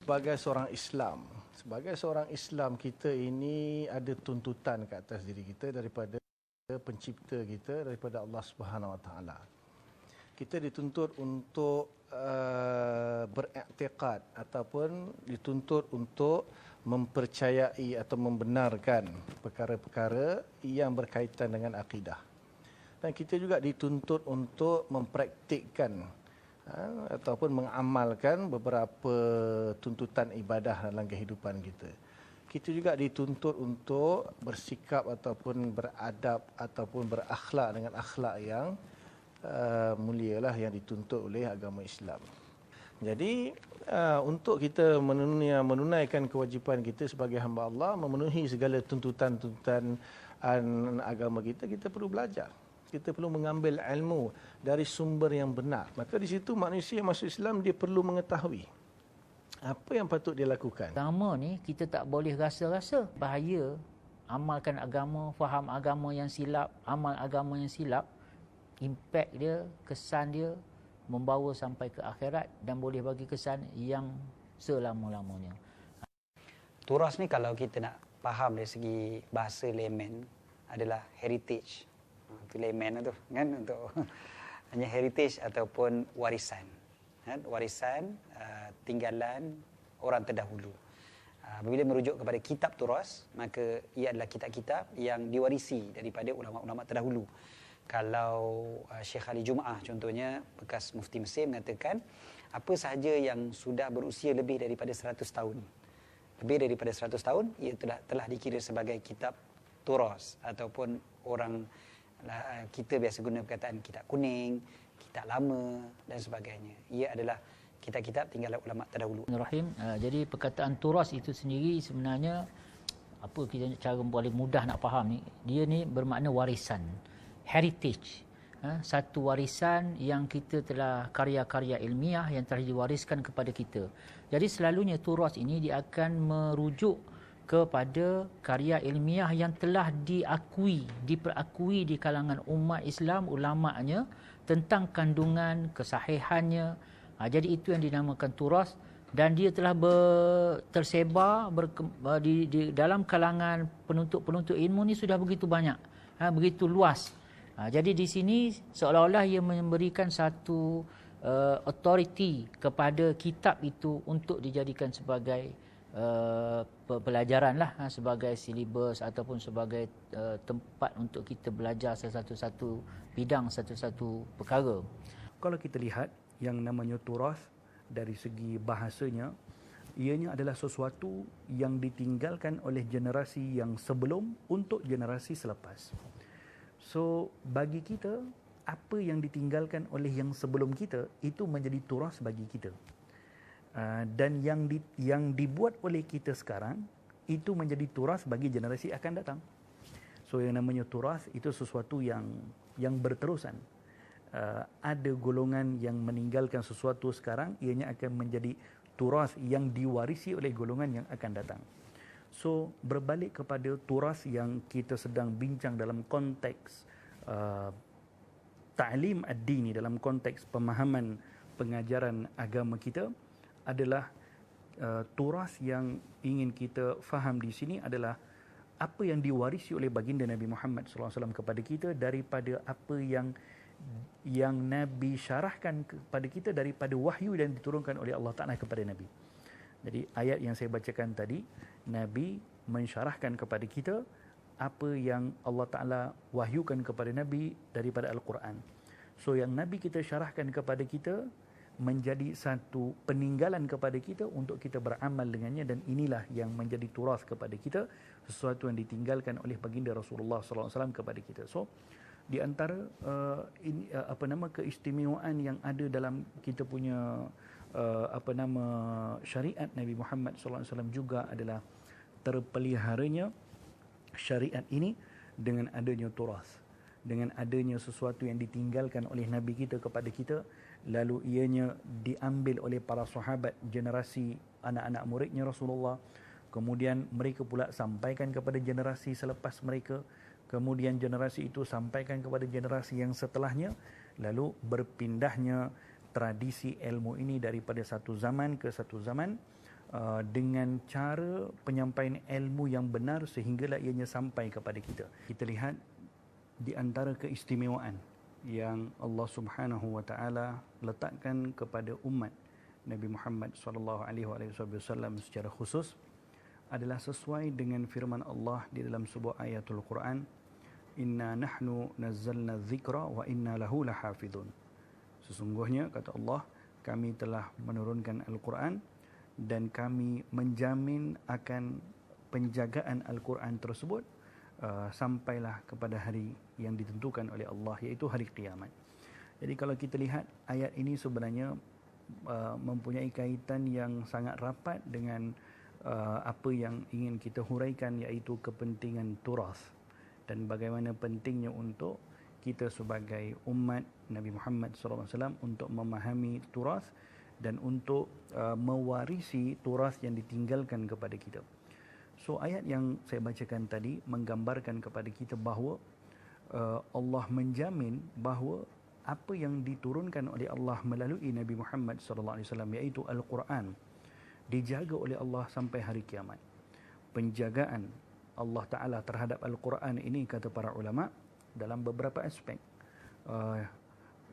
Sebagai seorang Islam, kita ini ada tuntutan ke atas diri kita daripada pencipta kita, daripada Allah Subhanahu Wa Taala. Kita dituntut untuk beriktikad ataupun dituntut untuk mempercayai atau membenarkan perkara-perkara yang berkaitan dengan akidah. Dan kita juga dituntut untuk mempraktikkan ataupun mengamalkan beberapa tuntutan ibadah dalam kehidupan kita. Kita juga dituntut untuk bersikap ataupun beradab ataupun berakhlak dengan akhlak yang mulialah yang dituntut oleh agama Islam. Jadi untuk kita menunaikan kewajipan kita sebagai hamba Allah, memenuhi segala tuntutan-tuntutan agama kita, kita perlu belajar. Kita perlu mengambil ilmu dari sumber yang benar. Maka di situ manusia yang masuk Islam, dia perlu mengetahui apa yang patut dia lakukan. Agama ni kita tak boleh rasa-rasa. Bahaya amalkan agama, faham agama yang silap, amal agama yang silap, impak dia, kesan dia membawa sampai ke akhirat dan boleh bagi kesan yang selama-lamanya. Turas ni kalau kita nak faham dari segi bahasa layman adalah heritage. Itu layman tu kan, untuk hanya heritage ataupun warisan. Kan? Warisan tinggalan orang terdahulu. Apabila merujuk kepada kitab turas, maka ia adalah kitab-kitab yang diwarisi daripada ulama-ulama terdahulu. Kalau Syekh Ali Jumaah contohnya, bekas mufti Mesir, mengatakan apa sahaja yang sudah berusia lebih daripada 100 tahun. Lebih daripada 100 tahun, ia telah dikira sebagai kitab turas, ataupun orang kita biasa guna perkataan kitab kuning, kitab lama dan sebagainya. Ia adalah kitab-kitab tinggalan ulama terdahulu. Rahim. Jadi perkataan turas itu sendiri sebenarnya, apa kita cara paling mudah nak faham ni, dia ni bermakna warisan, heritage. Satu warisan yang kita telah, karya-karya ilmiah yang telah diwariskan kepada kita. Jadi selalunya turas ini dia akan merujuk kepada karya ilmiah yang telah diperakui di kalangan umat Islam, ulama'nya, tentang kandungan, kesahihannya. Jadi itu yang dinamakan turas, dan dia telah tersebar di dalam kalangan penuntut-penuntut ilmu ni sudah begitu banyak, begitu luas. Jadi di sini seolah-olah ia memberikan satu authority kepada kitab itu untuk dijadikan sebagai pelajaran lah, sebagai silibus ataupun sebagai tempat untuk kita belajar satu-satu bidang, satu-satu perkara. Kalau kita lihat yang namanya turas dari segi bahasanya, ianya adalah sesuatu yang ditinggalkan oleh generasi yang sebelum untuk generasi selepas. So bagi kita, apa yang ditinggalkan oleh yang sebelum kita itu menjadi turas bagi kita. Dan yang dibuat oleh kita sekarang itu menjadi turas bagi generasi akan datang. So yang namanya turas itu sesuatu yang berterusan. Ada golongan yang meninggalkan sesuatu sekarang, ianya akan menjadi turas yang diwarisi oleh golongan yang akan datang. So berbalik kepada turas yang kita sedang bincang dalam konteks ta'lim ad-dini, dalam konteks pemahaman pengajaran agama kita, adalah turas yang ingin kita faham di sini adalah apa yang diwarisi oleh baginda Nabi Muhammad SAW kepada kita daripada apa yang Nabi syarahkan kepada kita daripada wahyu dan diturunkan oleh Allah Ta'ala kepada Nabi. Jadi ayat yang saya bacakan tadi, Nabi mensyarahkan kepada kita apa yang Allah Ta'ala wahyukan kepada Nabi daripada Al-Quran. So yang Nabi kita syarahkan kepada kita menjadi satu peninggalan kepada kita untuk kita beramal dengannya, dan inilah yang menjadi turas kepada kita, sesuatu yang ditinggalkan oleh baginda Rasulullah SAW kepada kita. So di antara keistimewaan yang ada dalam kita punya syariat Nabi Muhammad SAW juga adalah terpeliharanya syariat ini dengan adanya turas, dengan adanya sesuatu yang ditinggalkan oleh Nabi kita kepada kita, lalu ianya diambil oleh para sahabat, generasi anak-anak muridnya Rasulullah, kemudian mereka pula sampaikan kepada generasi selepas mereka, kemudian generasi itu sampaikan kepada generasi yang setelahnya, lalu berpindahnya tradisi ilmu ini daripada satu zaman ke satu zaman, dengan cara penyampaian ilmu yang benar sehinggalah ianya sampai kepada kita. Kita lihat di antara keistimewaan yang Allah Subhanahu wa taala letakkan kepada umat Nabi Muhammad sallallahu alaihi wasallam secara khusus adalah sesuai dengan firman Allah di dalam sebuah ayatul Quran, inna nahnu nazzalna dzikra wa inna lahu lahafizun. Sesungguhnya kata Allah, kami telah menurunkan Al-Quran dan kami menjamin akan penjagaan Al-Quran tersebut sampailah kepada hari yang ditentukan oleh Allah, iaitu hari kiamat. Jadi kalau kita lihat ayat ini sebenarnya mempunyai kaitan yang sangat rapat dengan apa yang ingin kita huraikan, iaitu kepentingan turas dan bagaimana pentingnya untuk kita sebagai umat Nabi Muhammad SAW untuk memahami turas dan untuk mewarisi turas yang ditinggalkan kepada kita. So ayat yang saya bacakan tadi menggambarkan kepada kita bahawa Allah menjamin bahawa apa yang diturunkan oleh Allah melalui Nabi Muhammad SAW, iaitu Al-Quran, dijaga oleh Allah sampai hari kiamat. Penjagaan Allah Ta'ala terhadap Al-Quran ini, kata para ulama, dalam beberapa aspek.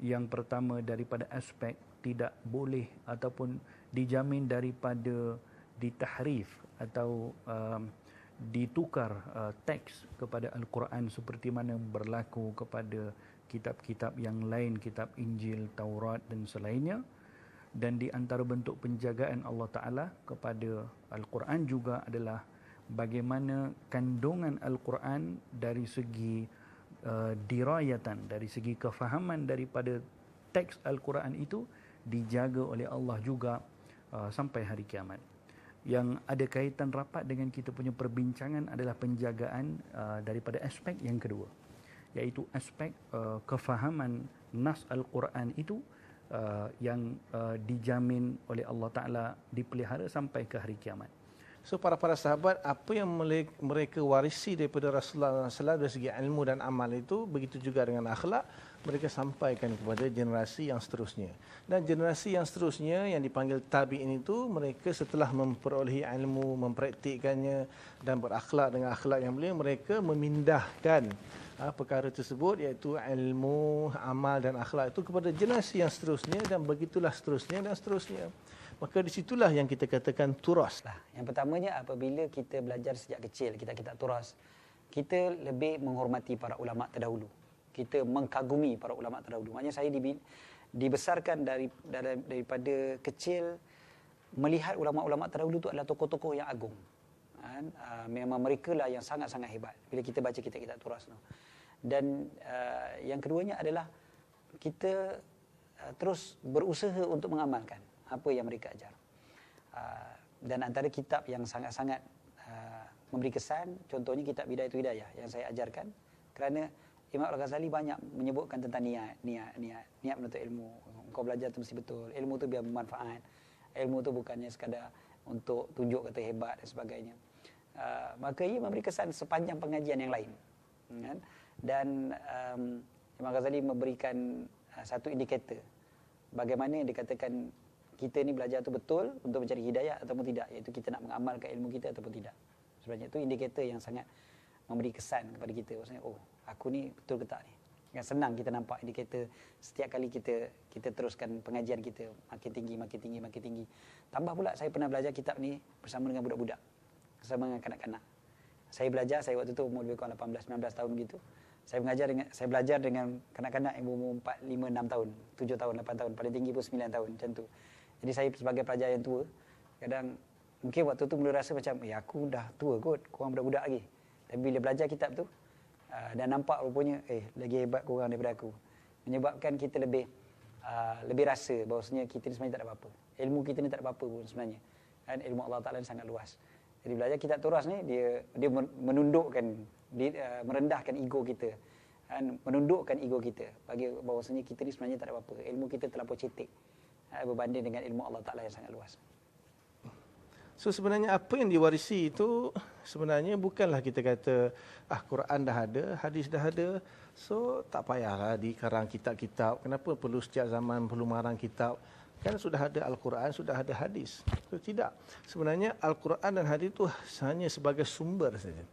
Yang pertama daripada aspek tidak boleh ataupun dijamin daripada ditahrif atau ditukar teks kepada Al-Quran seperti mana berlaku kepada kitab-kitab yang lain, kitab Injil, Taurat dan selainnya. Dan di antara bentuk penjagaan Allah Ta'ala kepada Al-Quran juga adalah bagaimana kandungan Al-Quran dari segi dirayatan, dari segi kefahaman daripada teks Al-Quran itu dijaga oleh Allah juga sampai hari kiamat. Yang ada kaitan rapat dengan kita punya perbincangan adalah penjagaan daripada aspek yang kedua, iaitu aspek kefahaman nas Al-Quran itu yang dijamin oleh Allah Ta'ala dipelihara sampai ke hari kiamat. So para sahabat, apa yang mereka warisi daripada Rasulullah SAW dari segi ilmu dan amal itu, begitu juga dengan akhlak, mereka sampaikan kepada generasi yang seterusnya. Dan generasi yang seterusnya yang dipanggil tabi'in itu, mereka setelah memperolehi ilmu, mempraktikkannya dan berakhlak dengan akhlak yang mulia, mereka memindahkan perkara tersebut, iaitu ilmu, amal dan akhlak itu kepada generasi yang seterusnya, dan begitulah seterusnya dan seterusnya. Maka di situlah yang kita katakan turas. Yang pertamanya, apabila kita belajar sejak kecil, kita turas, kita lebih menghormati para ulama terdahulu. Kita mengkagumi para ulama terdahulu. Maknanya saya dibesarkan daripada kecil melihat ulama-ulama terdahulu itu adalah tokoh-tokoh yang agung. Memang mereka lah yang sangat-sangat hebat bila kita baca kitab-kitab turas. Dan yang keduanya adalah kita terus berusaha untuk mengamalkan apa yang mereka ajar. Dan antara kitab yang sangat-sangat memberi kesan, contohnya kitab Bidayatul Hidayah yang saya ajarkan, kerana Imam Al-Ghazali banyak menyebutkan tentang niat menuntut ilmu. Kau belajar tu mesti betul. Ilmu tu biar bermanfaat. Ilmu tu bukannya sekadar untuk tunjuk kata hebat dan sebagainya. Maka ia memberi kesan sepanjang pengajian yang lain. Dan Imam Ghazali memberikan satu indikator bagaimana yang dikatakan kita ni belajar tu betul untuk mencari hidayah ataupun tidak, iaitu kita nak mengamalkan ilmu kita ataupun tidak. Sebenarnya itu indikator yang sangat memberi kesan kepada kita. Maksudnya, oh, aku ni betul ke tak ni? Yang senang kita nampak indikator setiap kali kita teruskan pengajian kita makin tinggi. Tambah pula saya pernah belajar kitab ni bersama dengan budak-budak, bersama dengan kanak-kanak. Saya waktu tu umur lebih kurang 18-19 tahun gitu. Saya belajar dengan kanak-kanak yang berumur 4, 5, 6 tahun, 7 tahun, 8 tahun, paling tinggi pun 9 tahun macam tu. Jadi saya sebagai pelajar yang tua, kadang mungkin waktu tu mula rasa macam, aku dah tua kot, korang budak-budak lagi. Tapi bila belajar kitab tu, dan nampak rupanya, lagi hebat korang daripada aku. Menyebabkan kita lebih rasa bahawasanya kita ni sebenarnya tak ada apa-apa. Ilmu kita ni tak ada apa-apa pun sebenarnya. Dan ilmu Allah Ta'ala ni sangat luas. Jadi belajar kitab turas ni, dia menundukkan, merendahkan ego kita. Dan menundukkan ego kita. Bagi bahawasanya kita ni sebenarnya tak ada apa-apa. Ilmu kita terlampau cetek berbanding dengan ilmu Allah Ta'ala yang sangat luas. So sebenarnya apa yang diwarisi itu sebenarnya bukanlah kita kata Quran dah ada, hadis dah ada, so tak payahlah dikarang kitab-kitab. Kenapa perlu setiap zaman perlu marang kitab? Kan sudah ada Al-Quran, sudah ada hadis. So, tidak. Sebenarnya Al-Quran dan hadis itu hanya sebagai sumber saja.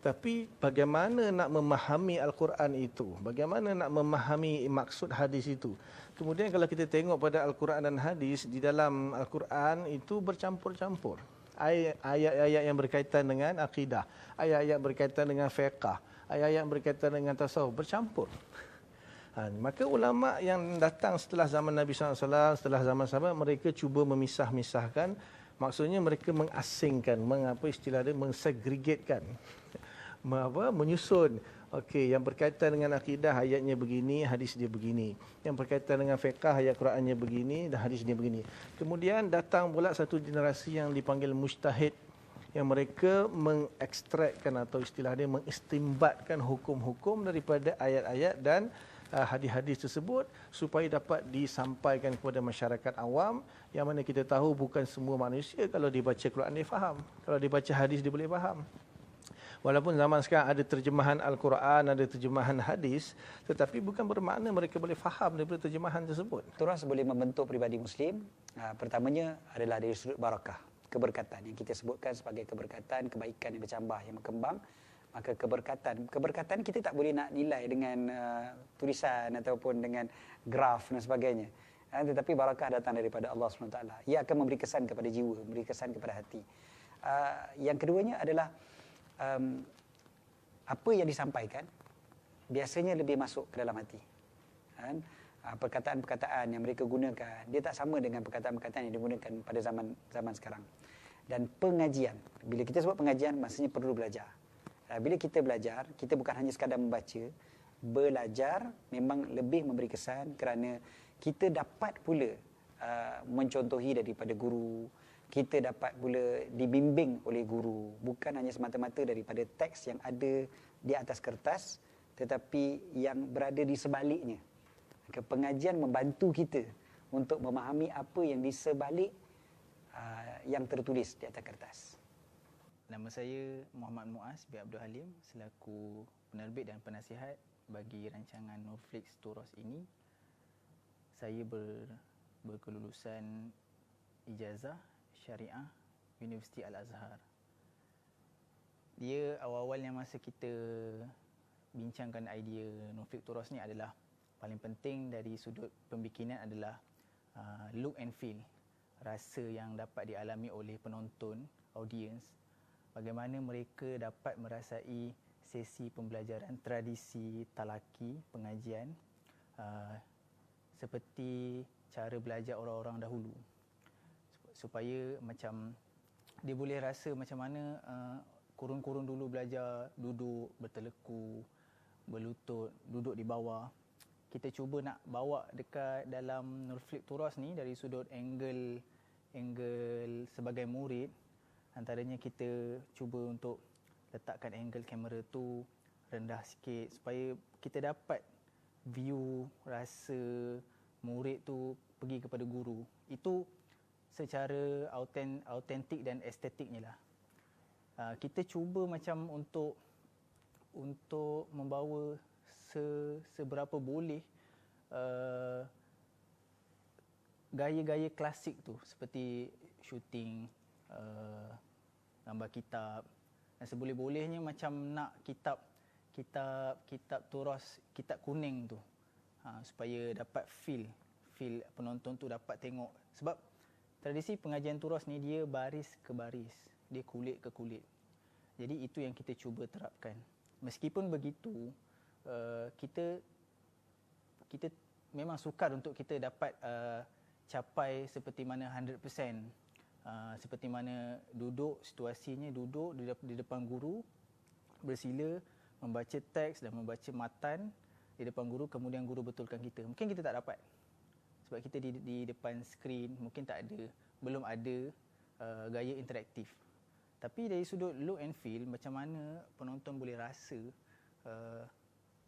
Tapi bagaimana nak memahami Al-Quran itu? Bagaimana nak memahami maksud hadis itu? Kemudian kalau kita tengok pada Al-Quran dan hadis, di dalam Al-Quran itu bercampur-campur. Ayat-ayat yang berkaitan dengan akidah, ayat-ayat berkaitan dengan fiqh, ayat-ayat berkaitan dengan tasawuf, bercampur. Maka ulama yang datang setelah zaman Nabi SAW, setelah zaman sahabat, mereka cuba memisah-misahkan. Maksudnya mereka mengasingkan, istilah dia, mensegregatekan, menyusun. Okey, yang berkaitan dengan akidah ayatnya begini, hadis dia begini. Yang berkaitan dengan fiqh ayat Qurannya begini dan hadis dia begini. Kemudian datang pula satu generasi yang dipanggil mujtahid, yang mereka mengekstrakkan atau istilah dia mengistimbatkan hukum-hukum daripada ayat-ayat dan hadis-hadis tersebut supaya dapat disampaikan kepada masyarakat awam, yang mana kita tahu bukan semua manusia kalau dibaca Quran dia faham, kalau dibaca hadis dia boleh faham. Walaupun zaman sekarang ada terjemahan Al-Quran, ada terjemahan hadis, tetapi bukan bermakna mereka boleh faham daripada terjemahan tersebut. Turas boleh membentuk pribadi Muslim. Pertamanya adalah dari sudut barakah, keberkatan yang kita sebutkan sebagai keberkatan, kebaikan yang bercambah, yang berkembang. Maka keberkatan kita tak boleh nak nilai dengan tulisan ataupun dengan graf dan sebagainya. Tetapi barakah datang daripada Allah SWT. Ia akan memberi kesan kepada jiwa, memberi kesan kepada hati. Yang keduanya adalah apa yang disampaikan biasanya lebih masuk ke dalam hati. Perkataan-perkataan yang mereka gunakan, dia tak sama dengan perkataan-perkataan yang digunakan pada zaman sekarang. Dan pengajian, bila kita sebut pengajian, maksudnya perlu belajar. Bila kita belajar, kita bukan hanya sekadar membaca. Belajar memang lebih memberi kesan kerana kita dapat pula mencontohi daripada guru. Kita dapat pula dibimbing oleh guru. Bukan hanya semata-mata daripada teks yang ada di atas kertas, tetapi yang berada di sebaliknya. Pengajian membantu kita untuk memahami apa yang di sebalik yang tertulis di atas kertas. Nama saya Muhammad Muaz bin Abdul Halim selaku penerbit dan penasihat bagi rancangan Nurflix Turos ini. Saya berkelulusan ijazah Syariah Universiti Al-Azhar. Dia awal-awalnya masa kita bincangkan idea Nurflix Turos ni adalah paling penting dari sudut pembikinan adalah look and feel, rasa yang dapat dialami oleh penonton, audience. Bagaimana mereka dapat merasai sesi pembelajaran tradisi talaki, pengajian, seperti cara belajar orang-orang dahulu. Supaya macam dia boleh rasa macam mana kurun-kurun dulu belajar duduk, berteleku, berlutut, duduk di bawah. Kita cuba nak bawa dekat dalam Nurflix Turos ni dari sudut angle sebagai murid. Antaranya kita cuba untuk letakkan angle kamera tu rendah sikit supaya kita dapat view rasa murid tu pergi kepada guru. Itu secara autentik dan estetiknya lah. Kita cuba macam untuk membawa seberapa boleh gaya-gaya klasik tu, seperti shooting, gambar kitab, dan seboleh-bolehnya macam nak kitab turos, kitab kuning tu, supaya dapat feel penonton tu dapat tengok. Sebab tradisi pengajian turos ni dia baris ke baris, dia kulit ke kulit. Jadi itu yang kita cuba terapkan. Meskipun begitu, kita memang sukar untuk kita dapat capai seperti mana 100%. Seperti mana duduk, situasinya duduk di depan guru, bersila, membaca teks dan membaca matan di depan guru, kemudian guru betulkan kita. Mungkin kita tak dapat. Sebab kita di depan skrin, mungkin belum ada gaya interaktif. Tapi dari sudut look and feel, macam mana penonton boleh rasa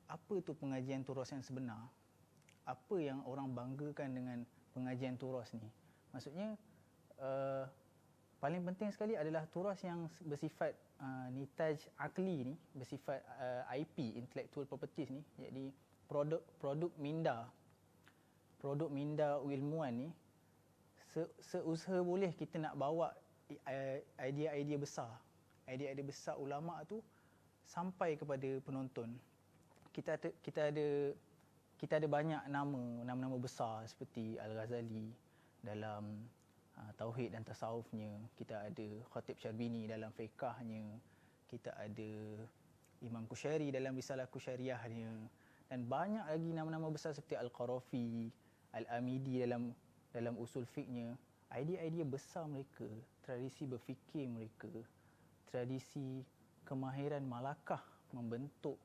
apa tu pengajian turos yang sebenar. Apa yang orang banggakan dengan pengajian turos ni. Maksudnya, paling penting sekali adalah turas yang bersifat nitaj akli ni, bersifat IP, intellectual properties ni, jadi produk minda ilmuan ni, seusaha boleh kita nak bawa idea-idea besar. Idea-idea besar ulama tu sampai kepada penonton. Kita ada banyak nama-nama besar seperti Al-Ghazali dalam tauhid dan tasawufnya, kita ada Khatib Syarbini dalam fiqahnya, kita ada Imam Qushairi dalam risalah Qushairiyahnya, dan banyak lagi nama-nama besar seperti Al-Qarafi, Al-Amidi dalam usul fiqhnya. Idea-idea besar mereka, tradisi berfikir mereka, tradisi kemahiran malakah membentuk,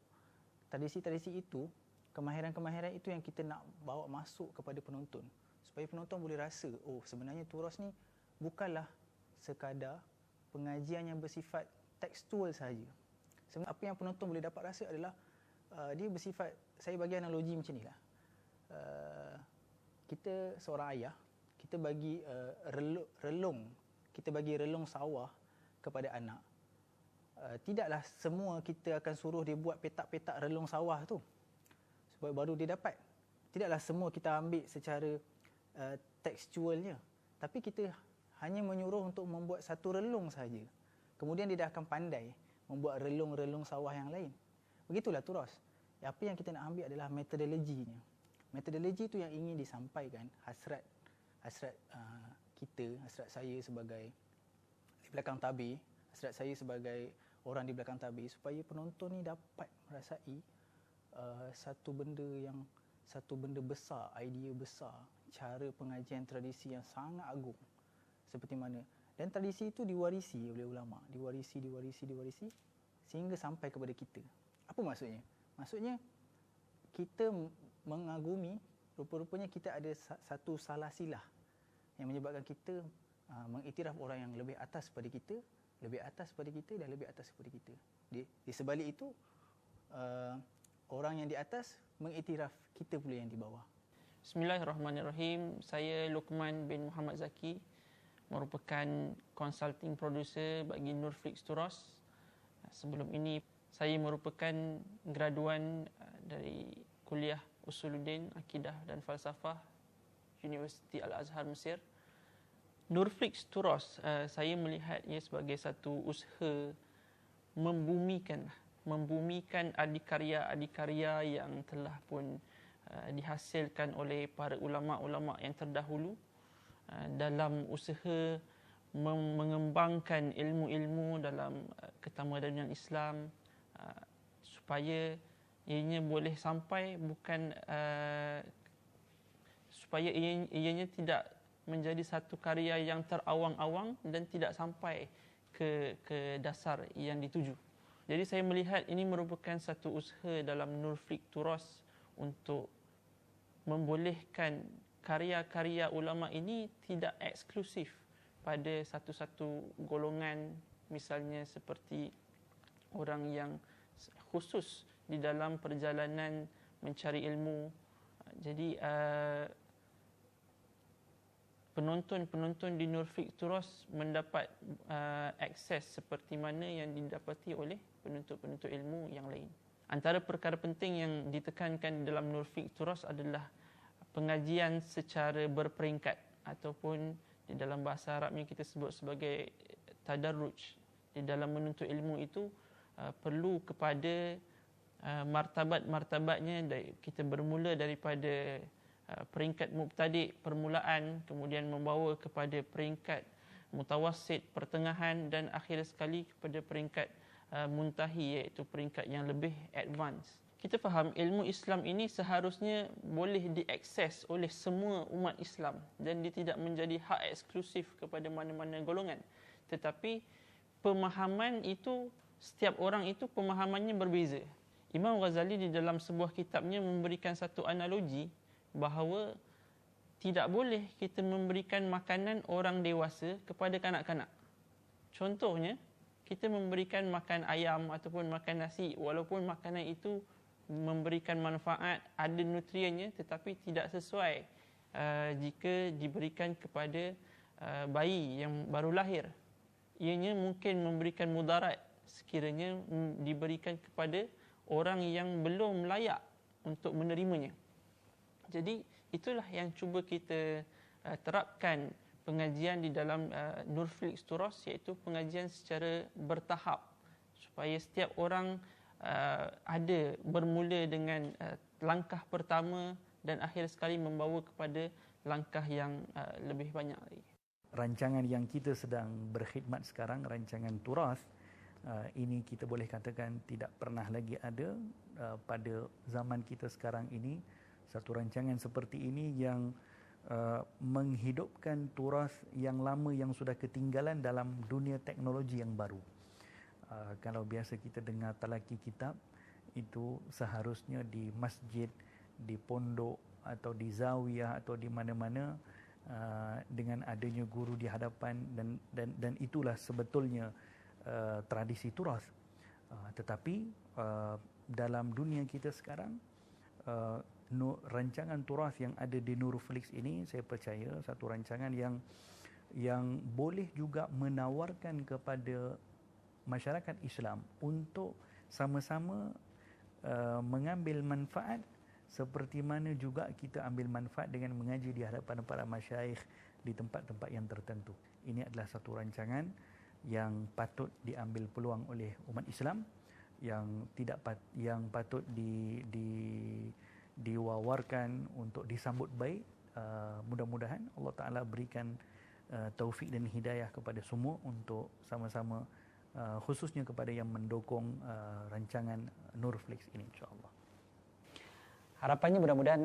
tradisi-tradisi itu, kemahiran-kemahiran itu yang kita nak bawa masuk kepada penonton, supaya penonton boleh rasa, oh sebenarnya turas ni bukanlah sekadar pengajian yang bersifat tekstual sahaja. Sebenarnya apa yang penonton boleh dapat rasa adalah dia bersifat, saya bagi analogi macam ni lah. Kita seorang ayah, kita bagi relung sawah kepada anak. Tidaklah semua kita akan suruh dia buat petak-petak relung sawah tu supaya baru dia dapat. Tidaklah semua kita ambil secara tekstualnya, tapi kita hanya menyuruh untuk membuat satu relung saja. Kemudian dia dah akan pandai membuat relung-relung sawah yang lain. Begitulah turas. Apa yang kita nak ambil adalah metodologinya. Metodologi itu yang ingin disampaikan, hasrat kita, hasrat saya sebagai di belakang tabir, hasrat saya sebagai orang di belakang tabir, supaya penonton ni dapat merasai satu benda besar, idea besar, cara pengajian tradisi yang sangat agung seperti mana. Dan tradisi itu diwarisi oleh ulama, diwarisi sehingga sampai kepada kita. Apa maksudnya? Maksudnya kita mengagumi, rupa-rupanya kita ada satu salah silah yang menyebabkan kita mengiktiraf orang yang lebih atas daripada kita, lebih atas daripada kita dan lebih atas daripada kita. Di sebalik itu, orang yang di atas mengiktiraf kita pula yang di bawah. Bismillahirrahmanirrahim. Saya Luqman bin Muhammad Zaki, merupakan consulting producer bagi Nurflix Turas. Sebelum ini saya merupakan graduan dari kuliah Usuluddin, Akidah dan Falsafah Universiti Al-Azhar Mesir. Nurflix Turas, saya melihatnya sebagai satu usaha membumikan adikarya-adikarya yang telah pun dihasilkan oleh para ulama-ulama yang terdahulu dalam usaha mengembangkan ilmu-ilmu dalam ketamadunan Islam, supaya ianya boleh sampai supaya ianya tidak menjadi satu karya yang terawang-awang dan tidak sampai ke dasar yang dituju. Jadi saya melihat ini merupakan satu usaha dalam Nurflix Turas untuk membolehkan karya-karya ulama ini tidak eksklusif pada satu-satu golongan, misalnya seperti orang yang khusus di dalam perjalanan mencari ilmu. Jadi penonton-penonton di Nurflix Turas mendapat akses seperti mana yang didapati oleh penuntut-penuntut ilmu yang lain. Antara perkara penting yang ditekankan dalam Nurflix Turas adalah pengajian secara berperingkat, ataupun di dalam bahasa Arabnya kita sebut sebagai tadarruj. Di dalam menuntut ilmu itu perlu kepada martabat-martabatnya. Kita bermula daripada peringkat mubtadi', permulaan, kemudian membawa kepada peringkat mutawassit, pertengahan, dan akhir sekali kepada peringkat muntahi, iaitu peringkat yang lebih advance. Kita faham ilmu Islam ini seharusnya boleh diakses oleh semua umat Islam dan dia tidak menjadi hak eksklusif kepada mana-mana golongan. Tetapi pemahaman itu, setiap orang itu pemahamannya berbeza. Imam Ghazali di dalam sebuah kitabnya memberikan satu analogi bahawa tidak boleh kita memberikan makanan orang dewasa kepada kanak-kanak. Contohnya, kita memberikan makan ayam ataupun makan nasi, walaupun makanan itu memberikan manfaat, ada nutriennya, tetapi tidak sesuai jika diberikan kepada bayi yang baru lahir. Ianya mungkin memberikan mudarat sekiranya diberikan kepada orang yang belum layak untuk menerimanya. Jadi itulah yang cuba kita terapkan pengajian di dalam Nurflix Turas, iaitu pengajian secara bertahap supaya setiap orang ada bermula dengan langkah pertama dan akhir sekali membawa kepada langkah yang lebih banyak lagi. Rancangan yang kita sedang berkhidmat sekarang, rancangan Turas, ini kita boleh katakan tidak pernah lagi ada pada zaman kita sekarang ini. Satu rancangan seperti ini yang menghidupkan turas yang lama yang sudah ketinggalan dalam dunia teknologi yang baru. Kalau biasa kita dengar talaki kitab, itu seharusnya di masjid, di pondok atau di zawiyah atau di mana-mana, dengan adanya guru di hadapan, dan itulah sebetulnya tradisi turas. Tetapi dalam dunia kita sekarang, rancangan turas yang ada di Nurflix ini, saya percaya satu rancangan yang boleh juga menawarkan kepada masyarakat Islam untuk sama-sama mengambil manfaat seperti mana juga kita ambil manfaat dengan mengaji di hadapan para masyayikh di tempat-tempat yang tertentu. Ini adalah satu rancangan yang patut diambil peluang oleh umat Islam, yang patut diwawarkan untuk disambut baik. Mudah-mudahan Allah Ta'ala berikan taufik dan hidayah kepada semua untuk sama-sama, khususnya kepada yang mendukung rancangan Nurflix ini, insyaAllah. Harapannya mudah-mudahan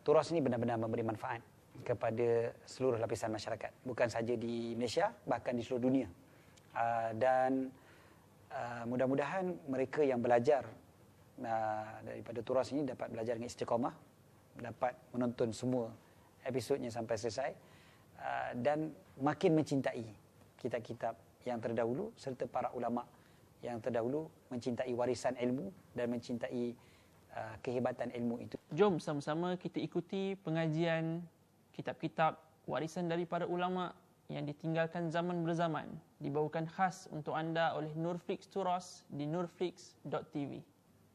Turas ini benar-benar memberi manfaat kepada seluruh lapisan masyarakat, bukan saja di Malaysia, bahkan di seluruh dunia. Dan mudah-mudahan mereka yang belajar daripada Turas ini dapat belajar dengan istiqamah, dapat menonton semua episodnya sampai selesai, dan makin mencintai kitab-kitab yang terdahulu serta para ulama yang terdahulu, mencintai warisan ilmu dan mencintai kehebatan ilmu itu. Jom sama-sama kita ikuti pengajian kitab-kitab warisan dari para ulama yang ditinggalkan zaman berzaman, dibawakan khas untuk anda oleh Nurflix Turas di nurflix.tv.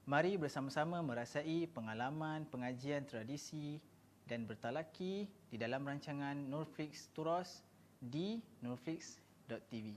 Mari bersama-sama merasai pengalaman pengajian tradisi dan bertalaki di dalam rancangan Nurflix Turas di nurflix.tv.